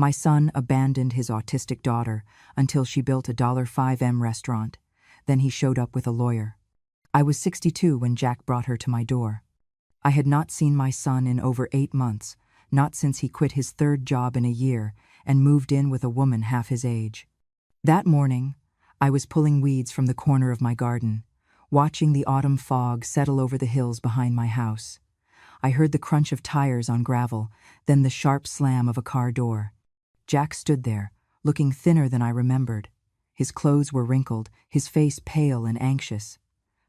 My son abandoned his autistic daughter until she built a $5M restaurant. Then he showed up with a lawyer. I was 62 when Jack brought her to my door. I had not seen my son in over 8 months, not since he quit his 3rd job in a year and moved in with a woman half his age. That morning, I was pulling weeds from the corner of my garden, watching the autumn fog settle over the hills behind my house. I heard the crunch of tires on gravel, then the sharp slam of a car door. Jack stood there, looking thinner than I remembered. His clothes were wrinkled, his face pale and anxious.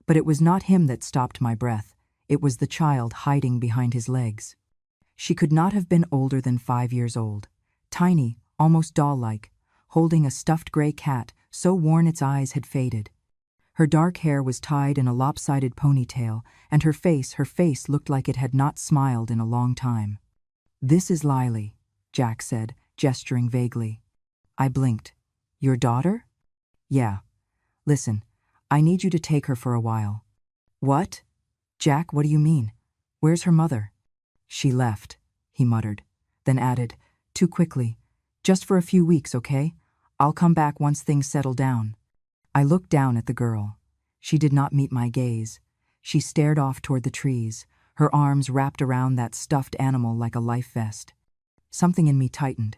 But it was not him that stopped my breath. It was the child hiding behind his legs. She could not have been older than 5 years old, tiny, almost doll-like, holding a stuffed gray cat so worn its eyes had faded. Her dark hair was tied in a lopsided ponytail, and her face looked like it had not smiled in a long time. "This is Lily," Jack said, gesturing vaguely. I blinked. "Your daughter?" "Yeah. Listen, I need you to take her for a while." "What?" "Jack, what do you mean? Where's her mother?" "She left," he muttered, then added, too quickly, "Just for a few weeks, okay? I'll come back once things settle down." I looked down at the girl. She did not meet my gaze. She stared off toward the trees, her arms wrapped around that stuffed animal like a life vest. Something in me tightened.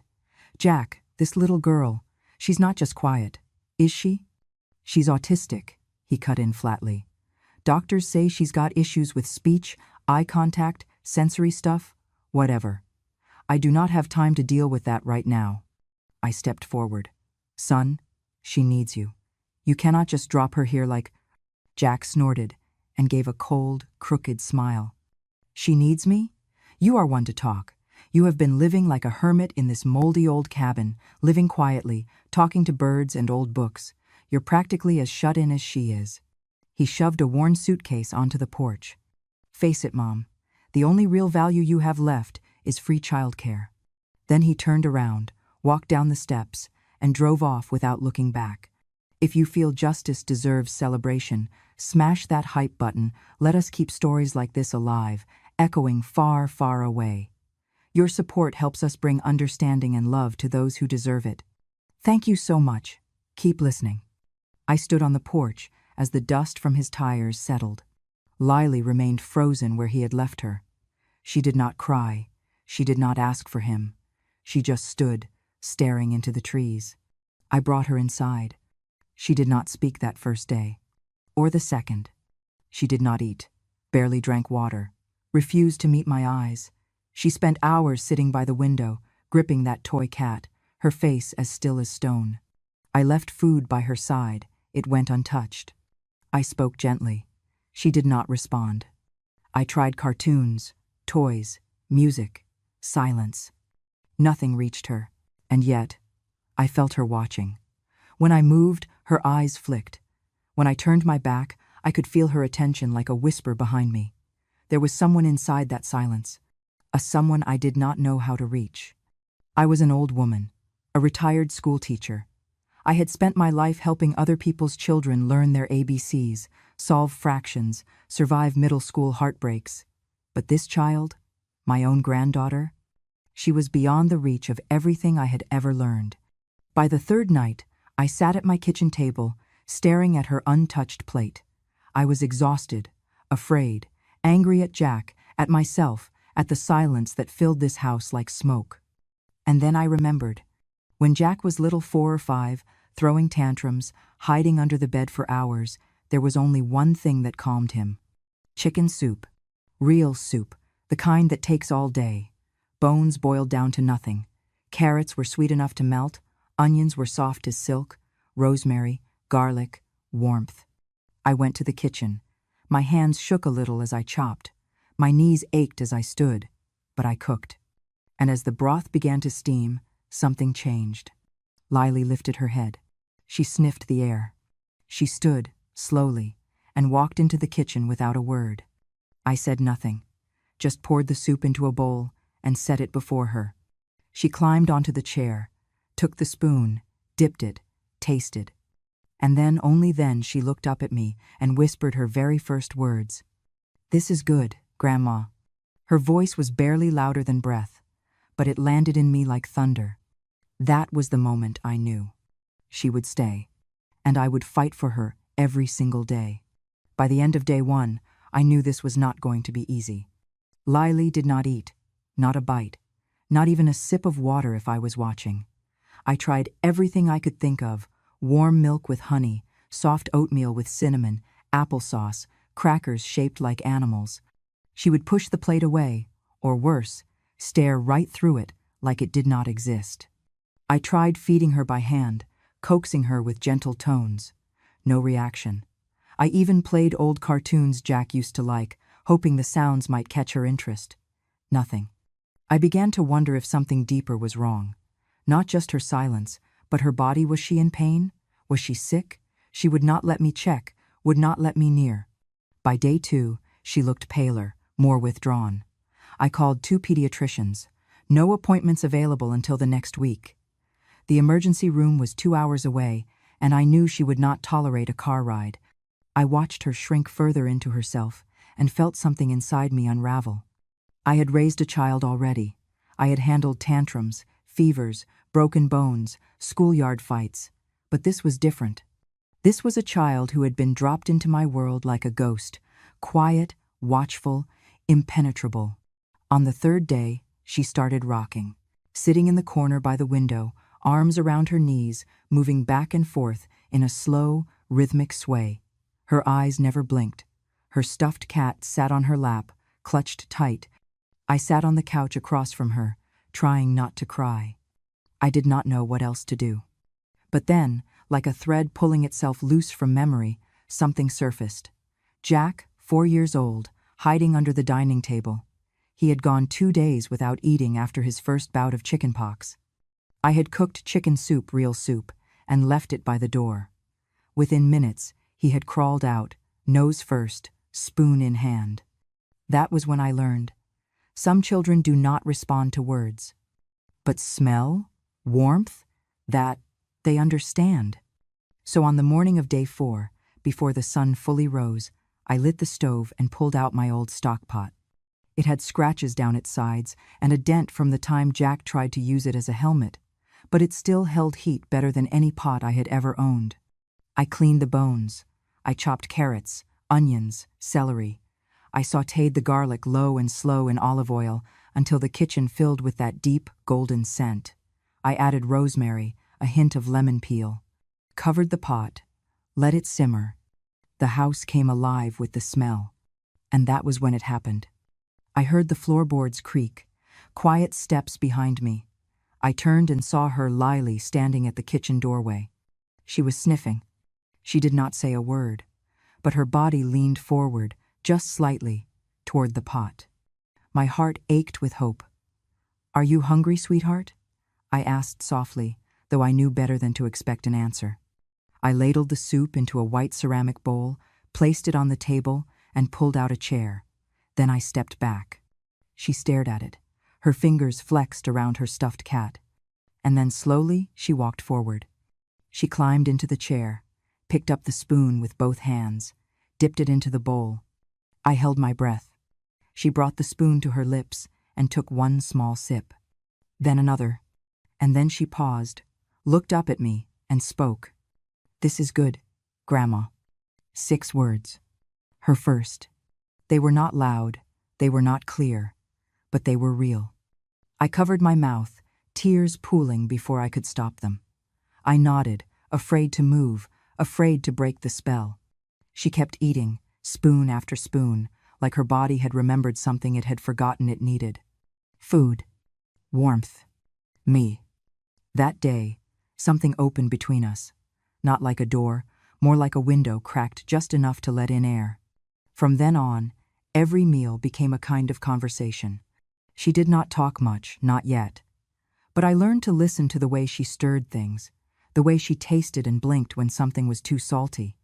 "Jack, this little girl, she's not just quiet, is she?" "She's autistic," he cut in flatly. "Doctors say she's got issues with speech, eye contact, sensory stuff, whatever. I do not have time to deal with that right now." I stepped forward. "Son, she needs you. You cannot just drop her here like—" Jack snorted and gave a cold, crooked smile. "She needs me? You are one to talk. You have been living like a hermit in this moldy old cabin, living quietly, talking to birds and old books. You're practically as shut in as she is." He shoved a worn suitcase onto the porch. "Face it, Mom. The only real value you have left is free childcare." Then he turned around, walked down the steps, and drove off without looking back. If you feel justice deserves celebration, smash that hype button. Let us keep stories like this alive, echoing far, far away. Your support helps us bring understanding and love to those who deserve it. Thank you so much. Keep listening. I stood on the porch as the dust from his tires settled. Lily remained frozen where he had left her. She did not cry. She did not ask for him. She just stood, staring into the trees. I brought her inside. She did not speak that first day, or the second. She did not eat, barely drank water, refused to meet my eyes. She spent hours sitting by the window, gripping that toy cat, her face as still as stone. I left food by her side. It went untouched. I spoke gently. She did not respond. I tried cartoons, toys, music, silence. Nothing reached her, and yet, I felt her watching. When I moved, her eyes flicked. When I turned my back, I could feel her attention like a whisper behind me. There was someone inside that silence, a someone I did not know how to reach. I was an old woman, a retired school teacher. I had spent my life helping other people's children learn their ABCs, solve fractions, survive middle school heartbreaks. But this child, my own granddaughter, she was beyond the reach of everything I had ever learned. By the 3rd night, I sat at my kitchen table, staring at her untouched plate. I was exhausted, afraid, angry at Jack, at myself, at the silence that filled this house like smoke. And then I remembered. When Jack was little 4 or 5, throwing tantrums, hiding under the bed for hours, there was only one thing that calmed him. Chicken soup. Real soup, the kind that takes all day. Bones boiled down to nothing. Carrots were sweet enough to melt. Onions were soft as silk. Rosemary, garlic, warmth. I went to the kitchen. My hands shook a little as I chopped. My knees ached as I stood, but I cooked. And as the broth began to steam, something changed. Lily lifted her head. She sniffed the air. She stood, slowly, and walked into the kitchen without a word. I said nothing, just poured the soup into a bowl and set it before her. She climbed onto the chair, took the spoon, dipped it, tasted. And then, only then, she looked up at me and whispered her very first words. "This is good, Grandma." Her voice was barely louder than breath, but it landed in me like thunder. That was the moment I knew. She would stay, and I would fight for her every single day. By the end of day 1, I knew this was not going to be easy. Lily did not eat, not a bite, not even a sip of water if I was watching. I tried everything I could think of: warm milk with honey, soft oatmeal with cinnamon, applesauce, crackers shaped like animals. She would push the plate away, or worse, stare right through it like it did not exist. I tried feeding her by hand, coaxing her with gentle tones. No reaction. I even played old cartoons Jack used to like, hoping the sounds might catch her interest. Nothing. I began to wonder if something deeper was wrong. Not just her silence, but her body. Was she in pain? Was she sick? She would not let me check, would not let me near. By day 2, she looked paler, more withdrawn. I called 2 pediatricians. No appointments available until the next week. The emergency room was 2 hours away, and I knew she would not tolerate a car ride. I watched her shrink further into herself and felt something inside me unravel. I had raised a child already. I had handled tantrums, fevers, broken bones, schoolyard fights. But this was different. This was a child who had been dropped into my world like a ghost, quiet, watchful, impenetrable. On the 3rd day, she started rocking, sitting in the corner by the window, arms around her knees, moving back and forth in a slow, rhythmic sway. Her eyes never blinked. Her stuffed cat sat on her lap, clutched tight. I sat on the couch across from her, trying not to cry. I did not know what else to do. But then, like a thread pulling itself loose from memory, something surfaced. Jack, 4 years old, hiding under the dining table. He had gone 2 days without eating after his first bout of chickenpox. I had cooked chicken soup, real soup, and left it by the door. Within minutes, he had crawled out, nose first, spoon in hand. That was when I learned. Some children do not respond to words. But smell, warmth, that they understand. So on the morning of day 4, before the sun fully rose, I lit the stove and pulled out my old stock pot. It had scratches down its sides and a dent from the time Jack tried to use it as a helmet, but it still held heat better than any pot I had ever owned. I cleaned the bones. I chopped carrots, onions, celery. I sautéed the garlic low and slow in olive oil until the kitchen filled with that deep, golden scent. I added rosemary, a hint of lemon peel. Covered the pot, let it simmer. The house came alive with the smell. And that was when it happened. I heard the floorboards creak, quiet steps behind me. I turned and saw her, Lily, standing at the kitchen doorway. She was sniffing. She did not say a word, but her body leaned forward, just slightly, toward the pot. My heart ached with hope. "Are you hungry, sweetheart?" I asked softly, though I knew better than to expect an answer. I ladled the soup into a white ceramic bowl, placed it on the table, and pulled out a chair. Then I stepped back. She stared at it, her fingers flexed around her stuffed cat. And then slowly she walked forward. She climbed into the chair, picked up the spoon with both hands, dipped it into the bowl. I held my breath. She brought the spoon to her lips and took one small sip. Then another. And then she paused, looked up at me, and spoke. "This is good, Grandma." 6 words. Her first. They were not loud, they were not clear, but they were real. I covered my mouth, tears pooling before I could stop them. I nodded, afraid to move, afraid to break the spell. She kept eating, spoon after spoon, like her body had remembered something it had forgotten it needed. Food. Warmth. Me. That day, something opened between us. Not like a door, more like a window cracked just enough to let in air. From then on, every meal became a kind of conversation. She did not talk much, not yet. But I learned to listen to the way she stirred things, the way she tasted and blinked when something was too salty,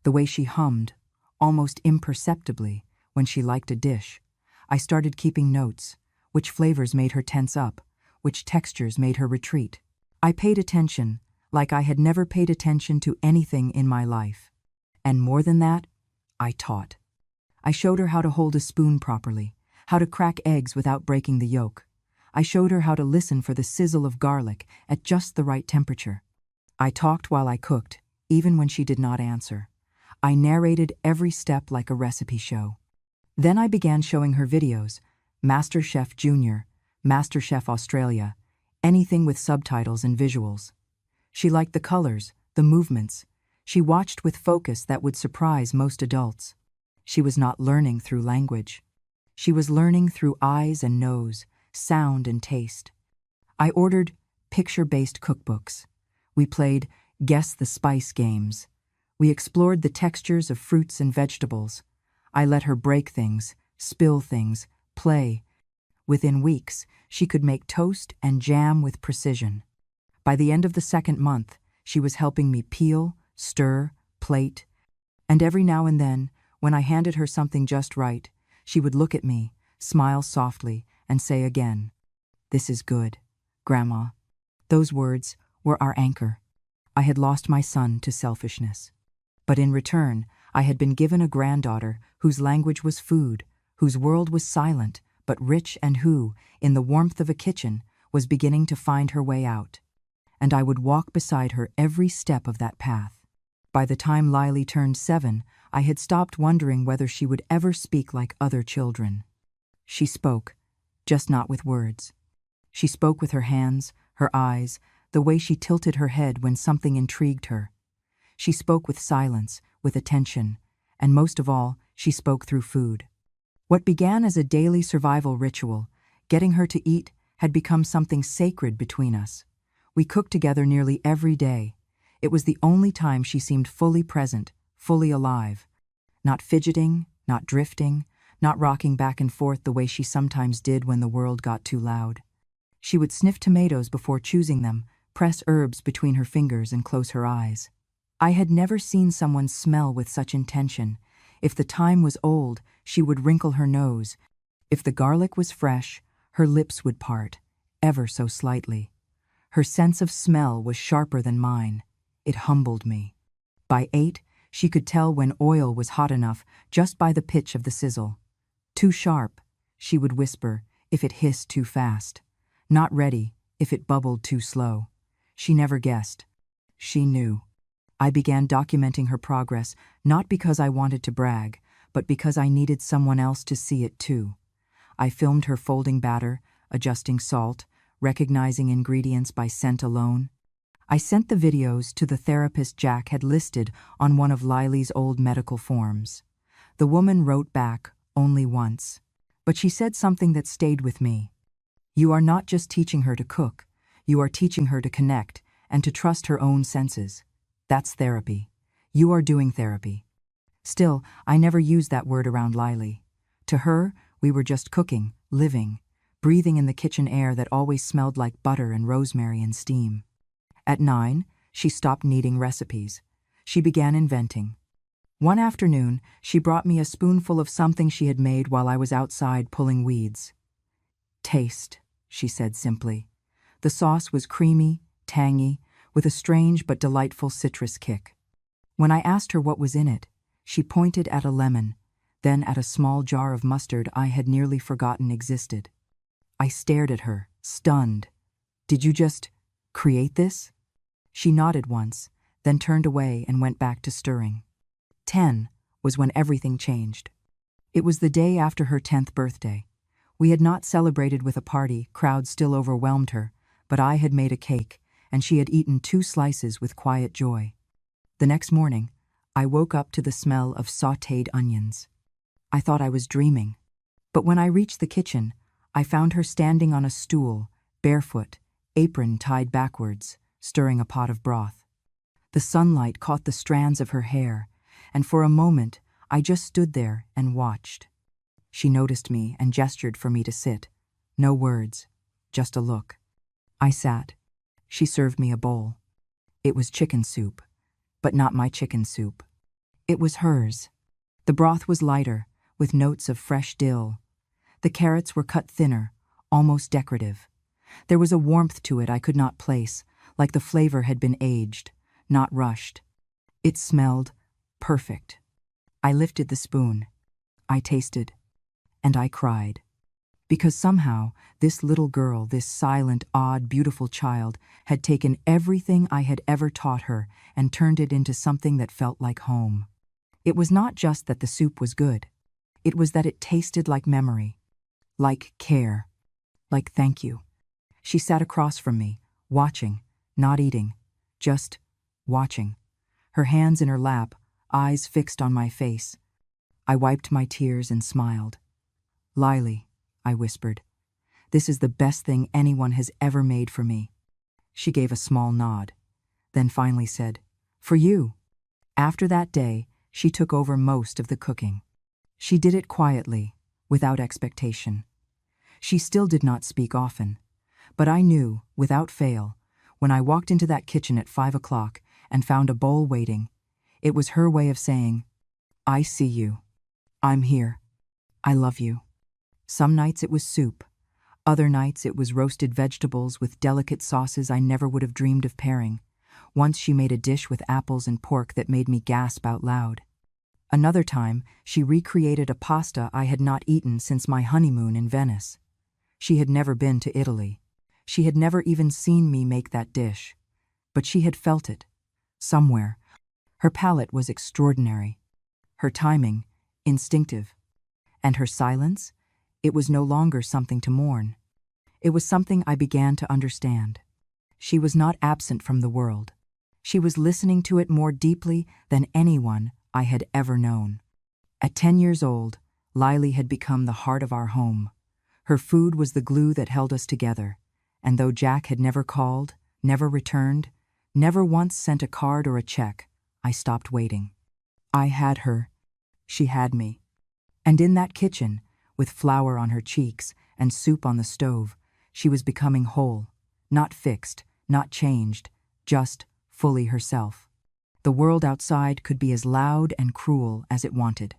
the way she hummed, almost imperceptibly, when she liked a dish. I started keeping notes, which flavors made her tense up, which textures made her retreat. I paid attention, like I had never paid attention to anything in my life. And more than that, I taught. I showed her how to hold a spoon properly, how to crack eggs without breaking the yolk. I showed her how to listen for the sizzle of garlic at just the right temperature. I talked while I cooked, even when she did not answer. I narrated every step like a recipe show. Then I began showing her videos, MasterChef Junior, MasterChef Australia, anything with subtitles and visuals. She liked the colors, the movements. She watched with focus that would surprise most adults. She was not learning through language. She was learning through eyes and nose, sound and taste. I ordered picture-based cookbooks. We played Guess the Spice games. We explored the textures of fruits and vegetables. I let her break things, spill things, play. Within weeks, she could make toast and jam with precision. By the end of the second month, she was helping me peel, stir, plate, and every now and then, when I handed her something just right, she would look at me, smile softly, and say again, "This is good, Grandma." Those words were our anchor. I had lost my son to selfishness. But in return, I had been given a granddaughter whose language was food, whose world was silent but rich, and who, in the warmth of a kitchen, was beginning to find her way out. And I would walk beside her every step of that path. By the time Lily turned 7, I had stopped wondering whether she would ever speak like other children. She spoke, just not with words. She spoke with her hands, her eyes, the way she tilted her head when something intrigued her. She spoke with silence, with attention, and most of all, she spoke through food. What began as a daily survival ritual, getting her to eat, had become something sacred between us. We cooked together nearly every day. It was the only time she seemed fully present, fully alive. Not fidgeting, not drifting, not rocking back and forth the way she sometimes did when the world got too loud. She would sniff tomatoes before choosing them, press herbs between her fingers and close her eyes. I had never seen someone smell with such intention. If the thyme was old, she would wrinkle her nose. If the garlic was fresh, her lips would part, ever so slightly. Her sense of smell was sharper than mine. It humbled me. By 8, she could tell when oil was hot enough just by the pitch of the sizzle. Too sharp, she would whisper, if it hissed too fast. Not ready, if it bubbled too slow. She never guessed. She knew. I began documenting her progress, not because I wanted to brag, but because I needed someone else to see it too. I filmed her folding batter, adjusting salt, recognizing ingredients by scent alone. I sent the videos to the therapist Jack had listed on one of Lily's old medical forms. The woman wrote back only once, but she said something that stayed with me. "You are not just teaching her to cook, you are teaching her to connect and to trust her own senses. That's therapy. You are doing therapy." Still, I never used that word around Lily. To her, we were just cooking, living, breathing in the kitchen air that always smelled like butter and rosemary and steam. At 9, she stopped needing recipes. She began inventing. One afternoon, she brought me a spoonful of something she had made while I was outside pulling weeds. "Taste," she said simply. The sauce was creamy, tangy, with a strange but delightful citrus kick. When I asked her what was in it, she pointed at a lemon, then at a small jar of mustard I had nearly forgotten existed. I stared at her, stunned. "Did you just create this?" She nodded once, then turned away and went back to stirring. 10 was when everything changed. It was the day after her 10th birthday. We had not celebrated with a party, crowds still overwhelmed her, but I had made a cake, and she had eaten 2 slices with quiet joy. The next morning, I woke up to the smell of sautéed onions. I thought I was dreaming. But when I reached the kitchen, I found her standing on a stool, barefoot, apron tied backwards, stirring a pot of broth. The sunlight caught the strands of her hair, and for a moment, I just stood there and watched. She noticed me and gestured for me to sit. No words, just a look. I sat. She served me a bowl. It was chicken soup, but not my chicken soup. It was hers. The broth was lighter, with notes of fresh dill. The carrots were cut thinner, almost decorative. There was a warmth to it I could not place, like the flavor had been aged, not rushed. It smelled perfect. I lifted the spoon. I tasted, and I cried. Because somehow, this little girl, this silent, odd, beautiful child, had taken everything I had ever taught her and turned it into something that felt like home. It was not just that the soup was good. It was that it tasted like memory, like care, like thank you. She sat across from me, watching, not eating, just watching. Her hands in her lap, eyes fixed on my face. I wiped my tears and smiled. "Lily," I whispered, "this is the best thing anyone has ever made for me." She gave a small nod, then finally said, "For you." After that day, she took over most of the cooking. She did it quietly, without expectation. She still did not speak often, but I knew, without fail, when I walked into that kitchen at 5 o'clock and found a bowl waiting, it was her way of saying, "I see you. I'm here. I love you." Some nights it was soup. Other nights it was roasted vegetables with delicate sauces I never would have dreamed of pairing. Once she made a dish with apples and pork that made me gasp out loud. Another time, she recreated a pasta I had not eaten since my honeymoon in Venice. She had never been to Italy. She had never even seen me make that dish. But she had felt it, somewhere. Her palate was extraordinary. Her timing, instinctive. And her silence? It was no longer something to mourn. It was something I began to understand. She was not absent from the world. She was listening to it more deeply than anyone I had ever known. At 10 years old, Lily had become the heart of our home. Her food was the glue that held us together, and though Jack had never called, never returned, never once sent a card or a check, I stopped waiting. I had her. She had me. And in that kitchen, with flour on her cheeks and soup on the stove, she was becoming whole, not fixed, not changed, just fully herself. The world outside could be as loud and cruel as it wanted.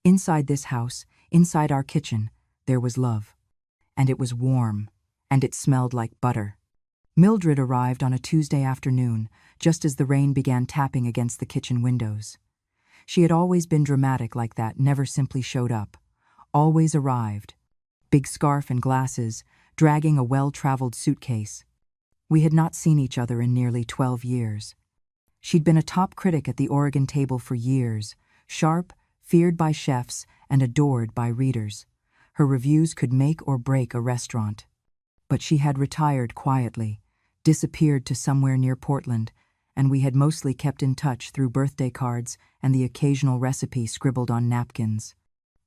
Inside this house, inside our kitchen, there was love. And it was warm, and it smelled like butter. Mildred arrived on a Tuesday afternoon, just as the rain began tapping against the kitchen windows. She had always been dramatic like that, never simply showed up. Always arrived, big scarf and glasses, dragging a well-traveled suitcase. We had not seen each other in nearly 12 years. She'd been a top critic at the Oregon table for years, sharp, feared by chefs, and adored by readers. Her reviews could make or break a restaurant. But she had retired quietly, disappeared to somewhere near Portland, and we had mostly kept in touch through birthday cards and the occasional recipe scribbled on napkins.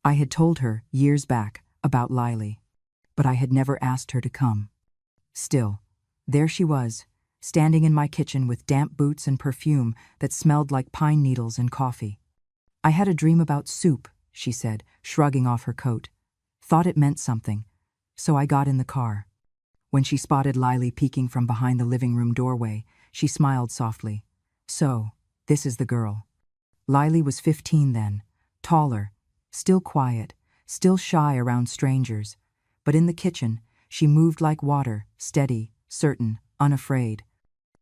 I had told her, years back, about Lily, but I had never asked her to come. Still, there she was, standing in my kitchen with damp boots and perfume that smelled like pine needles and coffee. "I had a dream about soup," she said, shrugging off her coat. "Thought it meant something, so I got in the car." When she spotted Lily peeking from behind the living room doorway, she smiled softly. "So, this is the girl." Lily was 15 then, taller, still quiet, still shy around strangers, but in the kitchen, she moved like water, steady, certain, unafraid.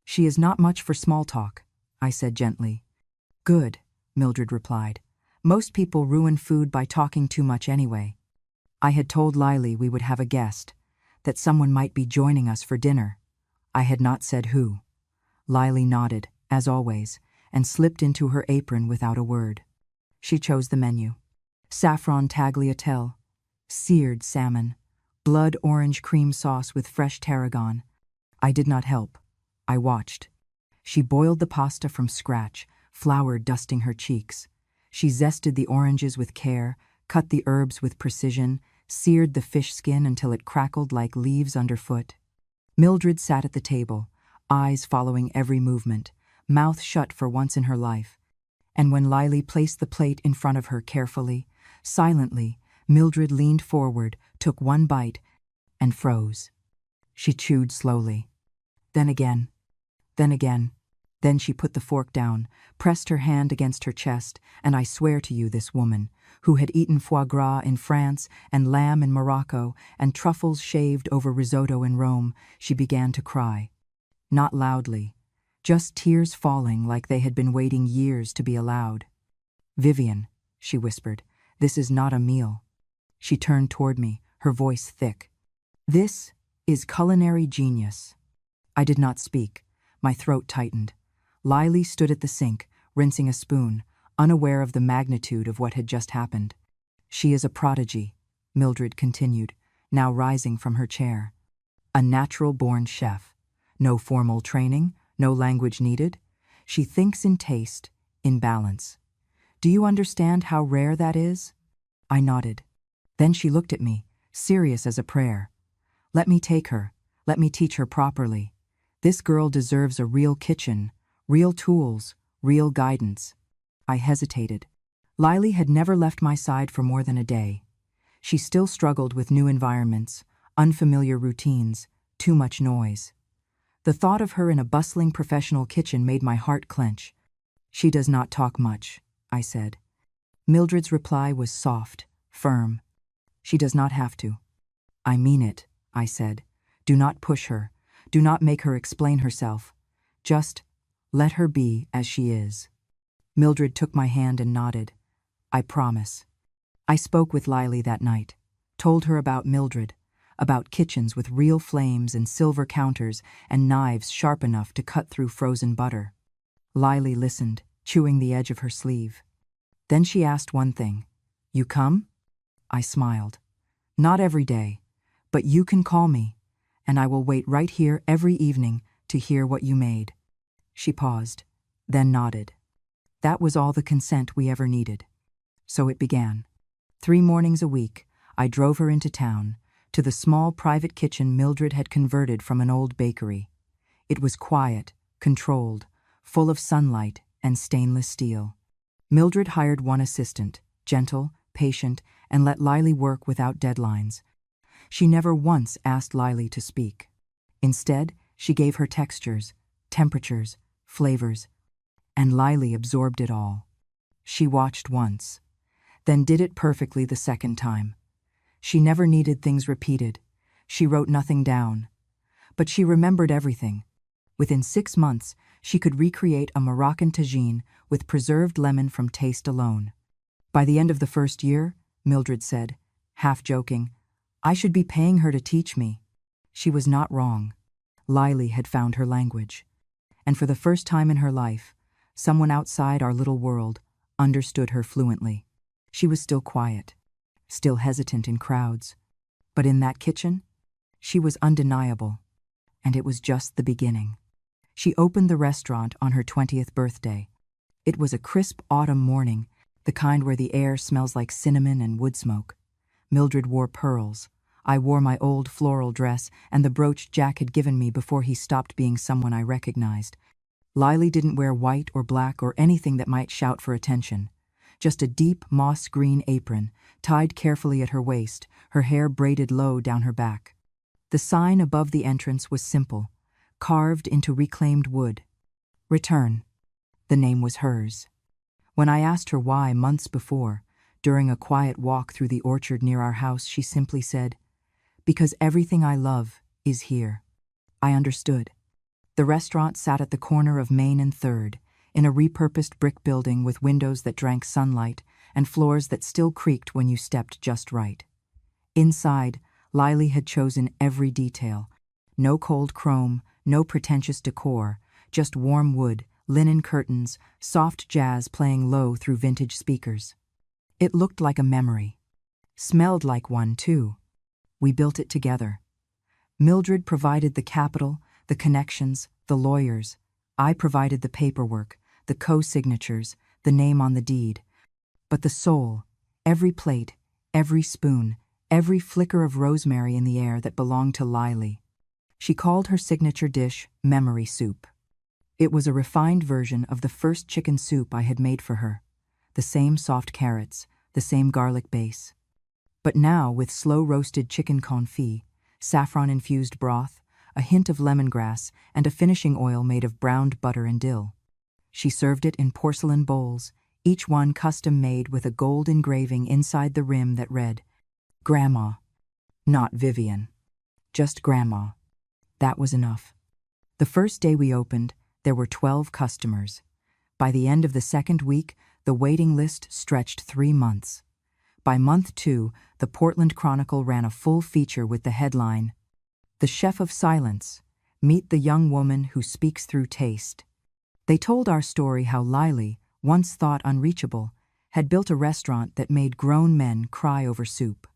"She is not much for small talk," I said gently. "Good," Mildred replied. "Most people ruin food by talking too much anyway." I had told Lily we would have a guest, that someone might be joining us for dinner. I had not said who. Lily nodded, as always, and slipped into her apron without a word. She chose the menu. Saffron tagliatelle, seared salmon, blood orange cream sauce with fresh tarragon. I did not help. I watched. She boiled the pasta from scratch, flour dusting her cheeks. She zested the oranges with care, cut the herbs with precision, seared the fish skin until it crackled like leaves underfoot. Mildred sat at the table, eyes following every movement, mouth shut for once in her life. And when Lily placed the plate in front of her carefully, silently, Mildred leaned forward, took one bite, and froze. She chewed slowly. Then again. Then again. Then she put the fork down, pressed her hand against her chest, and I swear to you this woman, who had eaten foie gras in France and lamb in Morocco and truffles shaved over risotto in Rome, she began to cry. Not loudly, just tears falling like they had been waiting years to be allowed. "Vivian," she whispered, "this is not a meal." She turned toward me, her voice thick. "This is culinary genius." I did not speak. My throat tightened. Lily stood at the sink, rinsing a spoon, unaware of the magnitude of what had just happened. "She is a prodigy," Mildred continued, now rising from her chair. "A natural-born chef. No formal training, no language needed. She thinks in taste, in balance. Do you understand how rare that is?" I nodded. Then she looked at me, serious as a prayer. "Let me take her. Let me teach her properly. This girl deserves a real kitchen, real tools, real guidance." I hesitated. Lily had never left my side for more than a day. She still struggled with new environments, unfamiliar routines, too much noise. The thought of her in a bustling professional kitchen made my heart clench. "She does not talk much," I said. Mildred's reply was soft, firm. "She does not have to." "I mean it," I said. "Do not push her. Do not make her explain herself. Just let her be as she is." Mildred took my hand and nodded. "I promise." I spoke with Lily that night, told her about Mildred, about kitchens with real flames and silver counters and knives sharp enough to cut through frozen butter. Lily listened, chewing the edge of her sleeve. Then she asked one thing. "You come?" I smiled. "Not every day, but you can call me, and I will wait right here every evening to hear what you made." She paused, then nodded. That was all the consent we ever needed. So it began. 3 mornings a week, I drove her into town, to the small private kitchen Mildred had converted from an old bakery. It was quiet, controlled, full of sunlight and stainless steel. Mildred hired one assistant, gentle, patient, and let Lily work without deadlines. She never once asked Lily to speak. Instead, she gave her textures, temperatures, flavors, and Lily absorbed it all. She watched once, then did it perfectly the second time. She never needed things repeated. She wrote nothing down. But she remembered everything. Within 6 months, she could recreate a Moroccan tagine with preserved lemon from taste alone. By the end of the first year, Mildred said, half joking, "I should be paying her to teach me." She was not wrong. Lily had found her language. And for the first time in her life, someone outside our little world understood her fluently. She was still quiet, still hesitant in crowds. But in that kitchen, she was undeniable. And it was just the beginning. She opened the restaurant on her 20th birthday. It was a crisp autumn morning, the kind where the air smells like cinnamon and wood smoke. Mildred wore pearls. I wore my old floral dress and the brooch Jack had given me before he stopped being someone I recognized. Lily didn't wear white or black or anything that might shout for attention. Just a deep moss-green apron, tied carefully at her waist, her hair braided low down her back. The sign above the entrance was simple, carved into reclaimed wood. "Return." The name was hers. When I asked her why months before, during a quiet walk through the orchard near our house, she simply said, "Because everything I love is here." I understood. The restaurant sat at the corner of Main and 3rd, in a repurposed brick building with windows that drank sunlight and floors that still creaked when you stepped just right. Inside, Lily had chosen every detail. No cold chrome, no pretentious decor, just warm wood, linen curtains, soft jazz playing low through vintage speakers. It looked like a memory. Smelled like one, too. We built it together. Mildred provided the capital, the connections, the lawyers. I provided the paperwork, the co-signatures, the name on the deed. But the soul, every plate, every spoon, every flicker of rosemary in the air that belonged to Lily. She called her signature dish memory soup. It was a refined version of the first chicken soup I had made for her. The same soft carrots, the same garlic base. But now with slow-roasted chicken confit, saffron-infused broth, a hint of lemongrass, and a finishing oil made of browned butter and dill. She served it in porcelain bowls, each one custom-made with a gold engraving inside the rim that read, "Grandma." Not Vivian. Just Grandma. That was enough. The first day we opened, there were 12 customers. By the end of the second week, the waiting list stretched 3 months. By month 2, the Portland Chronicle ran a full feature with the headline, "The Chef of Silence. Meet the young woman who speaks through taste." They told our story how Lily, once thought unreachable, had built a restaurant that made grown men cry over soup.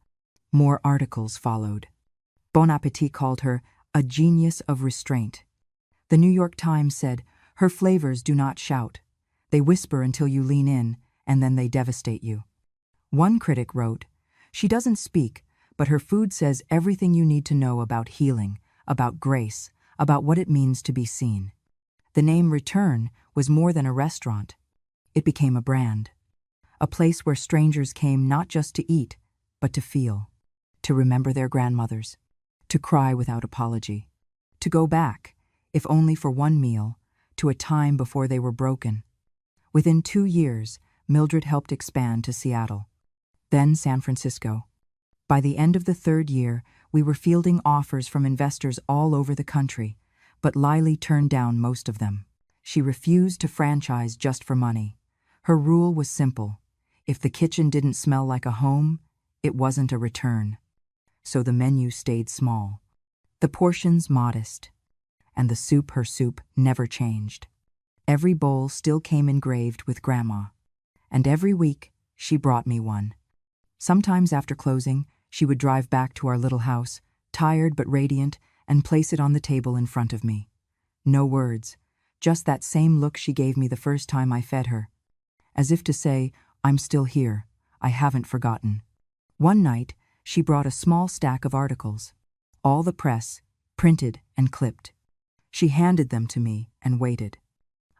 More articles followed. Bon Appetit called her a genius of restraint. The New York Times said, "Her flavors do not shout. They whisper until you lean in, and then they devastate you." One critic wrote, "She doesn't speak, but her food says everything you need to know about healing, about grace, about what it means to be seen." The name Return was more than a restaurant. It became a brand. A place where strangers came not just to eat, but to feel, to remember their grandmothers, to cry without apology, to go back, if only for one meal, to a time before they were broken. Within 2 years, Mildred helped expand to Seattle, then San Francisco. By the end of the 3rd year, we were fielding offers from investors all over the country, but Lily turned down most of them. She refused to franchise just for money. Her rule was simple. If the kitchen didn't smell like a home, it wasn't a return. So the menu stayed small, the portions modest, and the soup, her soup, never changed. Every bowl still came engraved with Grandma, and every week she brought me one. Sometimes after closing, she would drive back to our little house, tired but radiant, and place it on the table in front of me. No words, just that same look she gave me the first time I fed her. As if to say, "I'm still here, I haven't forgotten." One night, she brought a small stack of articles, all the press, printed and clipped. She handed them to me and waited.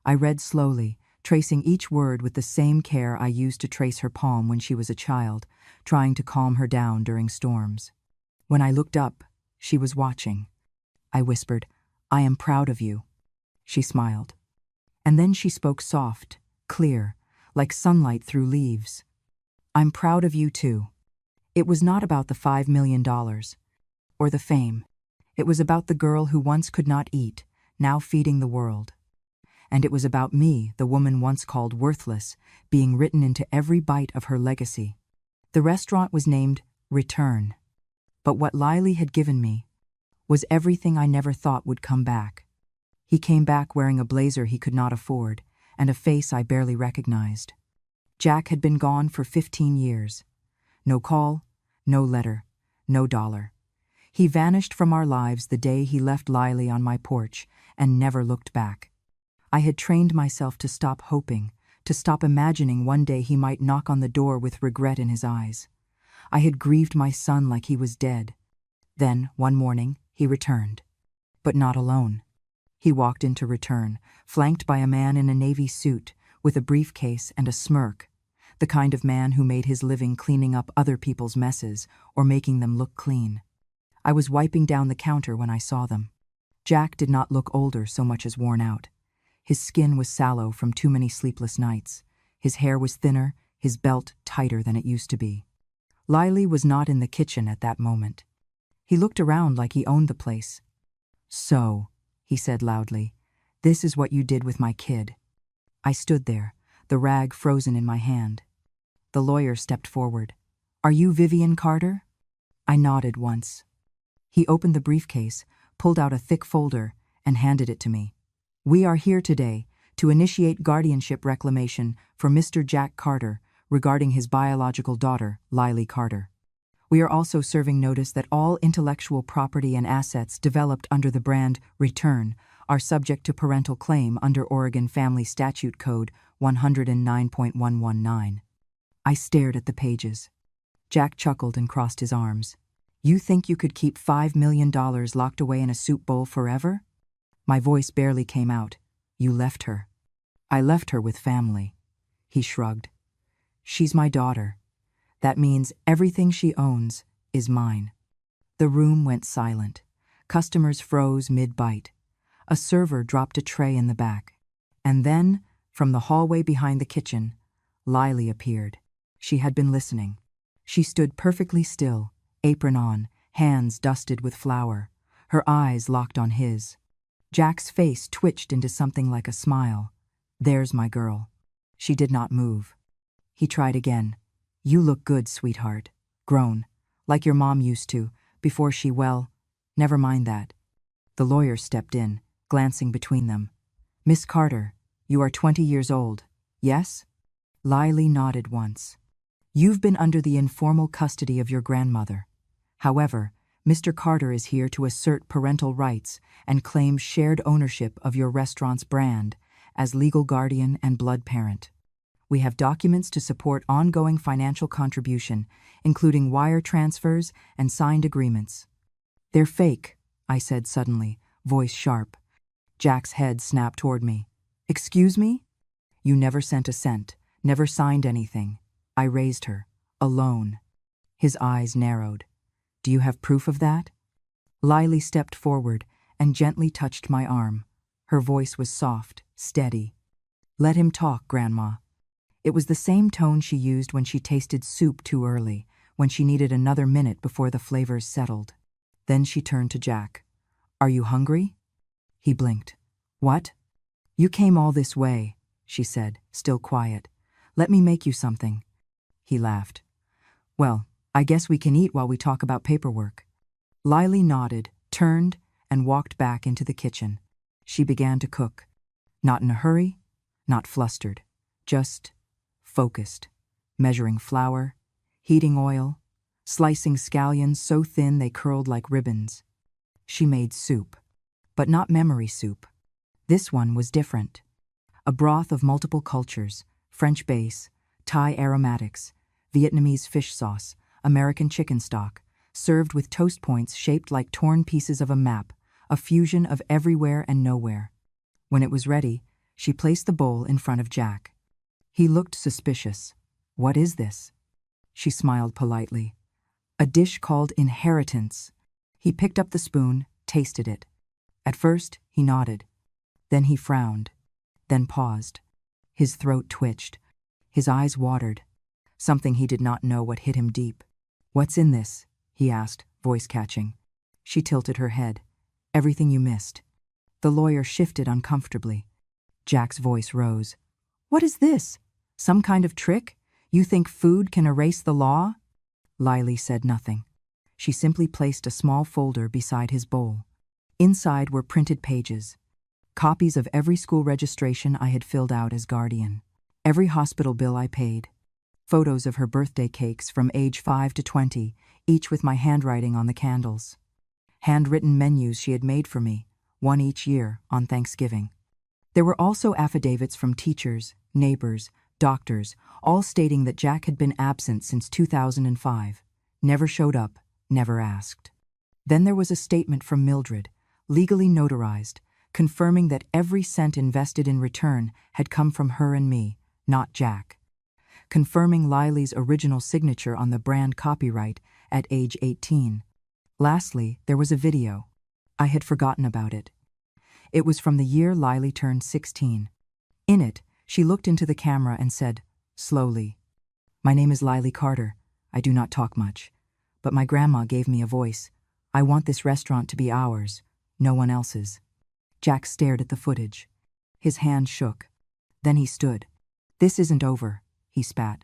I read slowly, tracing each word with the same care I used to trace her palm when she was a child, trying to calm her down during storms. When I looked up, she was watching. I whispered, "I am proud of you." She smiled. And then she spoke soft, clear, like sunlight through leaves. "I'm proud of you too." It was not about the $5 million or the fame. It was about the girl who once could not eat, now feeding the world. And it was about me, the woman once called worthless, being written into every bite of her legacy. The restaurant was named Return. But what Lily had given me was everything I never thought would come back. He came back wearing a blazer he could not afford, and a face I barely recognized. Jack had been gone for 15 years. No call, no letter, no dollar. He vanished from our lives the day he left Lily on my porch and never looked back. I had trained myself to stop hoping, to stop imagining one day he might knock on the door with regret in his eyes. I had grieved my son like he was dead. Then, one morning, he returned. But not alone. He walked into Return, flanked by a man in a navy suit, with a briefcase and a smirk, the kind of man who made his living cleaning up other people's messes or making them look clean. I was wiping down the counter when I saw them. Jack did not look older so much as worn out. His skin was sallow from too many sleepless nights. His hair was thinner, his belt tighter than it used to be. Lily was not in the kitchen at that moment. He looked around like he owned the place. "So," he said loudly, "this is what you did with my kid." I stood there, the rag frozen in my hand. The lawyer stepped forward. "Are you Vivian Carter?" I nodded once. He opened the briefcase, pulled out a thick folder, and handed it to me. "We are here today to initiate guardianship reclamation for Mr. Jack Carter regarding his biological daughter, Lily Carter. We are also serving notice that all intellectual property and assets developed under the brand Return are subject to parental claim under Oregon Family Statute Code 109.119. I stared at the pages. Jack chuckled and crossed his arms. "You think you could keep $5 million locked away in a soup bowl forever?" My voice barely came out. "You left her." "I left her with family." He shrugged. "She's my daughter. That means everything she owns is mine." The room went silent. Customers froze mid-bite. A server dropped a tray in the back. And then, from the hallway behind the kitchen, Lily appeared. She had been listening. She stood perfectly still, apron on, hands dusted with flour, her eyes locked on his. Jack's face twitched into something like a smile. "There's my girl." She did not move. He tried again. You look good, sweetheart. Grown. Like your mom used to, before she, well, never mind that. The lawyer stepped in, glancing between them. Miss Carter, you are 20 years old, yes? Lily nodded once. You've been under the informal custody of your grandmother. However, Mr. Carter is here to assert parental rights and claim shared ownership of your restaurant's brand as legal guardian and blood parent. We have documents to support ongoing financial contribution, including wire transfers and signed agreements. They're fake, I said suddenly, voice sharp. Jack's head snapped toward me. Excuse me? You never sent a cent, never signed anything. I raised her. Alone. His eyes narrowed. Do you have proof of that? Lily stepped forward and gently touched my arm. Her voice was soft, steady. Let him talk, Grandma. It was the same tone she used when she tasted soup too early, when she needed another minute before the flavors settled. Then she turned to Jack. Are you hungry? He blinked. What? You came all this way, she said, still quiet. Let me make you something. He laughed. Well, I guess we can eat while we talk about paperwork. Lily nodded, turned, and walked back into the kitchen. She began to cook. Not in a hurry, not flustered, just focused, measuring flour, heating oil, slicing scallions so thin they curled like ribbons. She made soup, but not memory soup. This one was different. A broth of multiple cultures, French base, Thai aromatics, Vietnamese fish sauce, American chicken stock, served with toast points shaped like torn pieces of a map, a fusion of everywhere and nowhere. When it was ready, she placed the bowl in front of Jack. He looked suspicious. What is this? She smiled politely. A dish called inheritance. He picked up the spoon, tasted it. At first, he nodded. Then he frowned. Then paused. His throat twitched. His eyes watered. Something he did not know what hit him deep. What's in this? He asked, voice catching. She tilted her head. Everything you missed. The lawyer shifted uncomfortably. Jack's voice rose. What is this? Some kind of trick? You think food can erase the law? Lily said nothing. She simply placed a small folder beside his bowl. Inside were printed pages. Copies of every school registration I had filled out as guardian. Every hospital bill I paid. Photos of her birthday cakes from age 5 to 20, each with my handwriting on the candles. Handwritten menus she had made for me, one each year, on Thanksgiving. There were also affidavits from teachers, neighbors, doctors, all stating that Jack had been absent since 2005, never showed up, never asked. Then there was a statement from Mildred, legally notarized, confirming that every cent invested in return had come from her and me, not Jack. Confirming Lily's original signature on the brand copyright at age 18. Lastly, there was a video. I had forgotten about it. It was from the year Lily turned 16. In it, she looked into the camera and said, slowly, My name is Lily Carter. I do not talk much. But my grandma gave me a voice. I want this restaurant to be ours, no one else's. Jack stared at the footage. His hand shook. Then he stood. This isn't over, he spat.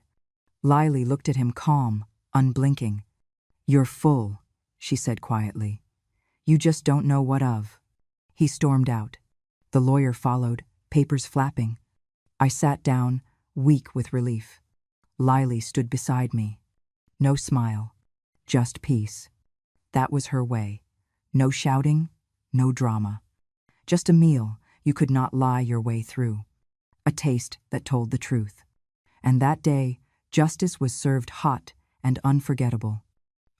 Lily looked at him calm, unblinking. You're full, she said quietly. You just don't know what of. He stormed out. The lawyer followed, papers flapping. I sat down, weak with relief. Lily stood beside me. No smile, just peace. That was her way. No shouting, no drama. Just a meal you could not lie your way through. A taste that told the truth. And that day, justice was served hot and unforgettable.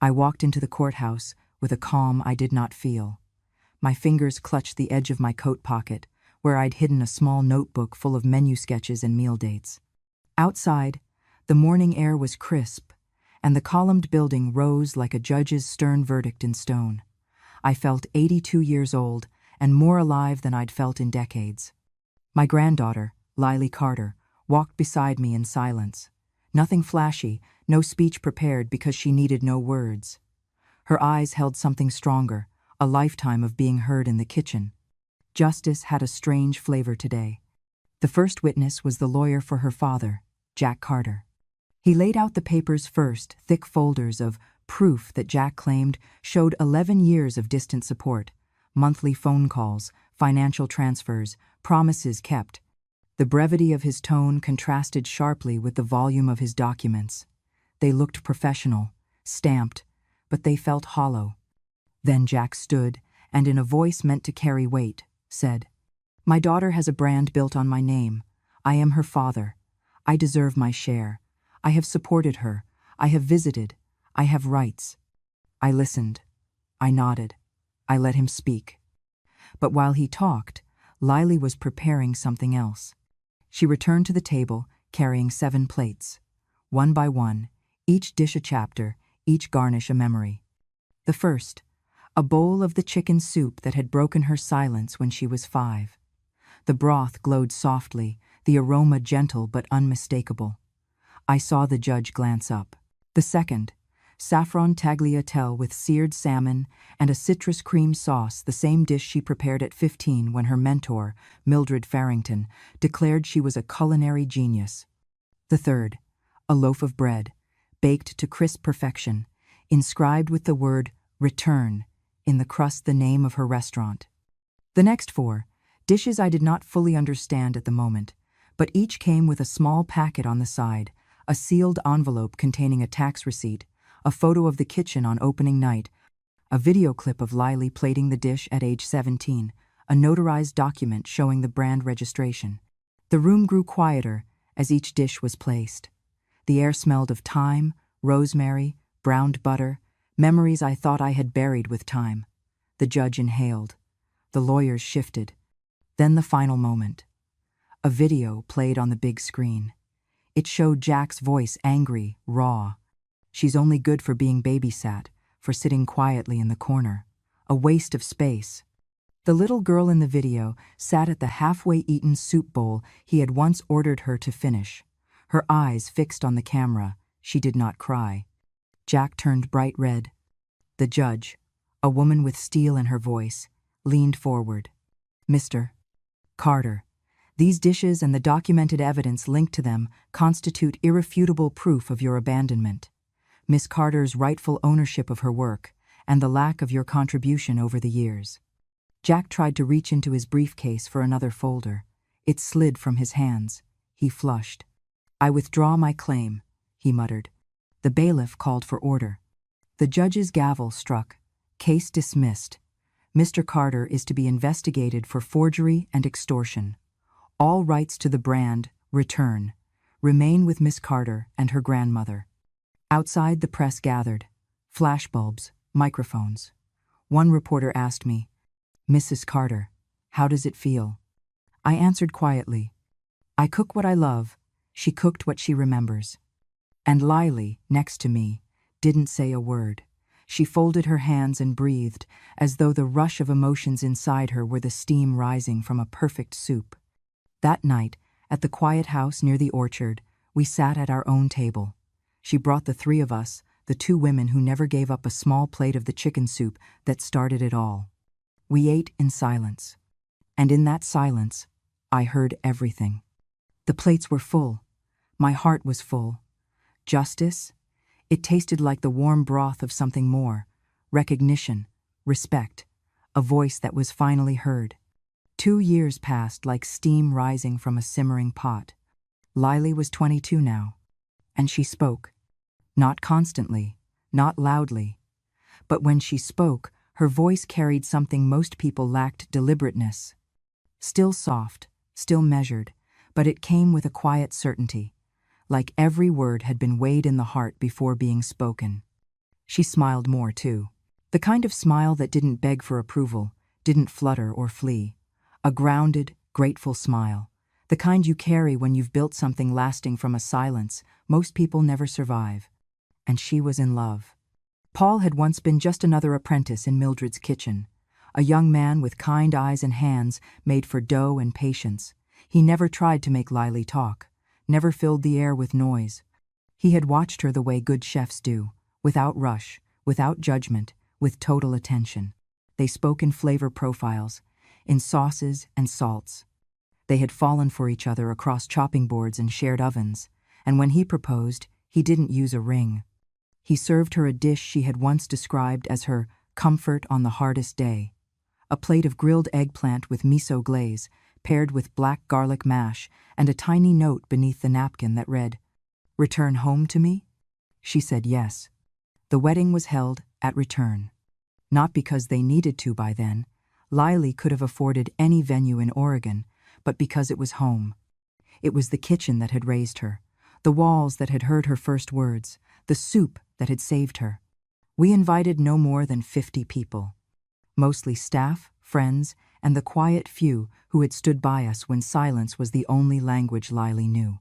I walked into the courthouse with a calm I did not feel. My fingers clutched the edge of my coat pocket, where I'd hidden a small notebook full of menu sketches and meal dates. Outside, the morning air was crisp, and the columned building rose like a judge's stern verdict in stone. I felt 82 years old and more alive than I'd felt in decades. My granddaughter, Lily Carter, walked beside me in silence. Nothing flashy, no speech prepared because she needed no words. Her eyes held something stronger, a lifetime of being heard in the kitchen. Justice had a strange flavor today. The first witness was the lawyer for her father, Jack Carter. He laid out the papers first, thick folders of proof that Jack claimed showed 11 years of distant support, monthly phone calls, financial transfers, promises kept. The brevity of his tone contrasted sharply with the volume of his documents. They looked professional, stamped, but they felt hollow. Then Jack stood, and in a voice meant to carry weight, said, "My daughter has a brand built on my name. I am her father. I deserve my share. I have supported her. I have visited. I have rights." I listened. I nodded. I let him speak. But while he talked, Lily was preparing something else. She returned to the table, carrying 7 plates. One by one, each dish a chapter, each garnish a memory. The first, a bowl of the chicken soup that had broken her silence when she was 5. The broth glowed softly, the aroma gentle but unmistakable. I saw the judge glance up. The second, saffron tagliatelle with seared salmon and a citrus cream sauce, the same dish she prepared at 15 when her mentor, Mildred Farrington, declared she was a culinary genius. The third, a loaf of bread, baked to crisp perfection, inscribed with the word "return" in the crust the name of her restaurant. The next 4, dishes I did not fully understand at the moment, but each came with a small packet on the side, a sealed envelope containing a tax receipt, a photo of the kitchen on opening night, a video clip of Lily plating the dish at age 17, a notarized document showing the brand registration. The room grew quieter as each dish was placed. The air smelled of thyme, rosemary, browned butter, memories I thought I had buried with time. The judge inhaled. The lawyers shifted. Then the final moment. A video played on the big screen. It showed Jack's voice angry, raw. "She's only good for being babysat, for sitting quietly in the corner. A waste of space." The little girl in the video sat at the halfway eaten soup bowl he had once ordered her to finish. Her eyes fixed on the camera, she did not cry. Jack turned bright red. The judge, a woman with steel in her voice, leaned forward. "Mr. Carter, these dishes and the documented evidence linked to them constitute irrefutable proof of your abandonment. Miss Carter's rightful ownership of her work, and the lack of your contribution over the years." Jack tried to reach into his briefcase for another folder. It slid from his hands. He flushed. "I withdraw my claim," he muttered. The bailiff called for order. The judge's gavel struck. "Case dismissed. Mr. Carter is to be investigated for forgery and extortion. All rights to the brand, return. Remain with Miss Carter and her grandmother." Outside, the press gathered. Flashbulbs, microphones. One reporter asked me, "Mrs. Carter, how does it feel?" I answered quietly, "I cook what I love. She cooked what she remembers." And Lily, next to me, didn't say a word. She folded her hands and breathed, as though the rush of emotions inside her were the steam rising from a perfect soup. That night, at the quiet house near the orchard, we sat at our own table. She brought the 3 of us, the 2 women who never gave up a small plate of the chicken soup that started it all. We ate in silence. And in that silence, I heard everything. The plates were full. My heart was full. Justice? It tasted like the warm broth of something more. Recognition, respect, a voice that was finally heard. 2 years passed like steam rising from a simmering pot. Lily was 22 now, and she spoke. Not constantly, not loudly. But when she spoke, her voice carried something most people lacked: deliberateness. Still soft, still measured, but it came with a quiet certainty, like every word had been weighed in the heart before being spoken. She smiled more, too. The kind of smile that didn't beg for approval, didn't flutter or flee. A grounded, grateful smile. The kind you carry when you've built something lasting from a silence most people never survive. And she was in love. Paul had once been just another apprentice in Mildred's kitchen, a young man with kind eyes and hands made for dough and patience. He never tried to make Lily talk, never filled the air with noise. He had watched her the way good chefs do, without rush, without judgment, with total attention. They spoke in flavor profiles, in sauces and salts. They had fallen for each other across chopping boards and shared ovens, and when he proposed, He didn't use a ring. He served her a dish she had once described as her comfort on the hardest day. A plate of grilled eggplant with miso glaze, paired with black garlic mash, and a tiny note beneath the napkin that read, "Return home to me?" She said yes. The wedding was held at Return. Not because they needed to by then. Lily could have afforded any venue in Oregon, but because it was home. It was the kitchen that had raised her, the walls that had heard her first words, the soup that had saved her. We invited no more than 50 people. Mostly staff, friends, and the quiet few who had stood by us when silence was the only language Lily knew.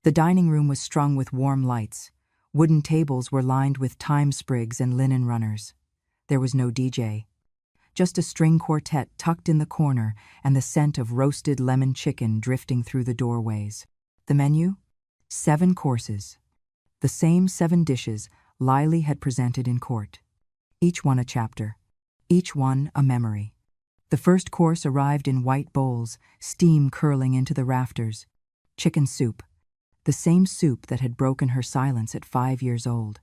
The dining room was strung with warm lights. Wooden tables were lined with thyme sprigs and linen runners. There was no DJ. Just a string quartet tucked in the corner and the scent of roasted lemon chicken drifting through the doorways. The menu? 7 courses. The same 7 dishes Lily had presented in court. Each one a chapter. Each one a memory. The first course arrived in white bowls, steam curling into the rafters. Chicken soup. The same soup that had broken her silence at 5 years old.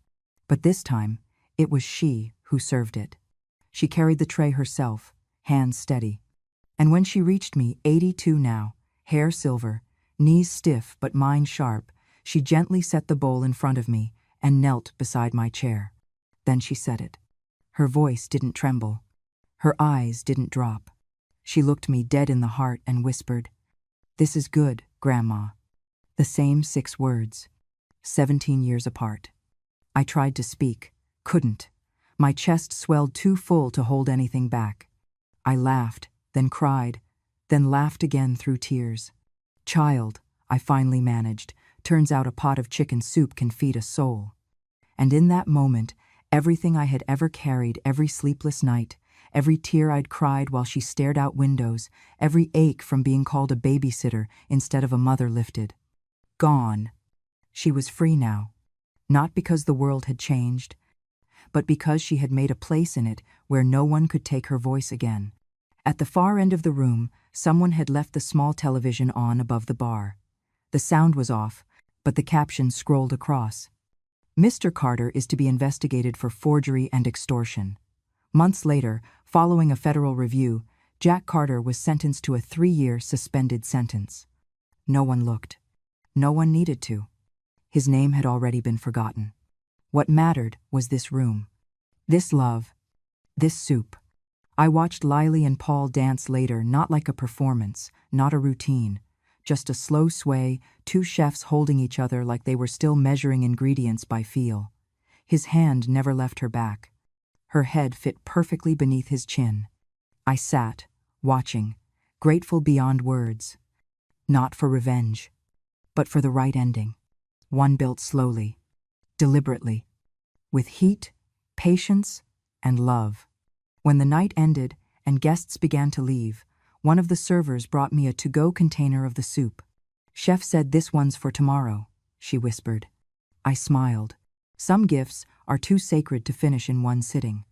But this time, it was she who served it. She carried the tray herself, hands steady. And when she reached me, 82 now, hair silver, knees stiff but mind sharp, she gently set the bowl in front of me and knelt beside my chair. Then she said it. Her voice didn't tremble. Her eyes didn't drop. She looked me dead in the heart and whispered, "This is good, Grandma." The same 6 words, 17 years apart. I tried to speak, couldn't. My chest swelled too full to hold anything back. I laughed, then cried, then laughed again through tears. "Child," I finally managed, "turns out a pot of chicken soup can feed a soul." And in that moment, everything I had ever carried, every sleepless night, every tear I'd cried while she stared out windows, every ache from being called a babysitter instead of a mother lifted. Gone. She was free now. Not because the world had changed, but because she had made a place in it where no one could take her voice again. At the far end of the room, someone had left the small television on above the bar. The sound was off, but the caption scrolled across. "Mr. Carter is to be investigated for forgery and extortion." Months later, following a federal review, Jack Carter was sentenced to a 3-year suspended sentence. No one looked. No one needed to. His name had already been forgotten. What mattered was this room. This love. This soup. I watched Lily and Paul dance later, not like a performance, not a routine. Just a slow sway, 2 chefs holding each other like they were still measuring ingredients by feel. His hand never left her back. Her head fit perfectly beneath his chin. I sat, watching, grateful beyond words. Not for revenge, but for the right ending. One built slowly, deliberately, with heat, patience, and love. When the night ended and guests began to leave, one of the servers brought me a to-go container of the soup. "Chef said this one's for tomorrow," she whispered. I smiled. Some gifts are too sacred to finish in one sitting.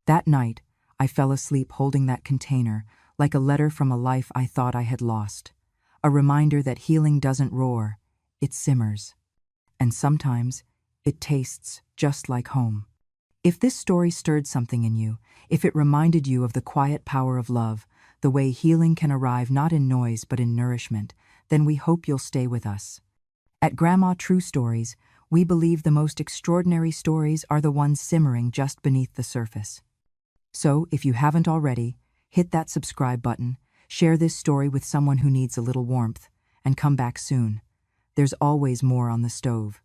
That night, I fell asleep holding that container like a letter from a life I thought I had lost. A reminder that healing doesn't roar, it simmers. And sometimes, it tastes just like home. If this story stirred something in you, if it reminded you of the quiet power of love, the way healing can arrive not in noise but in nourishment, then we hope you'll stay with us. At Grandma True Stories, we believe the most extraordinary stories are the ones simmering just beneath the surface. So, if you haven't already, hit that subscribe button, share this story with someone who needs a little warmth, and come back soon. There's always more on the stove.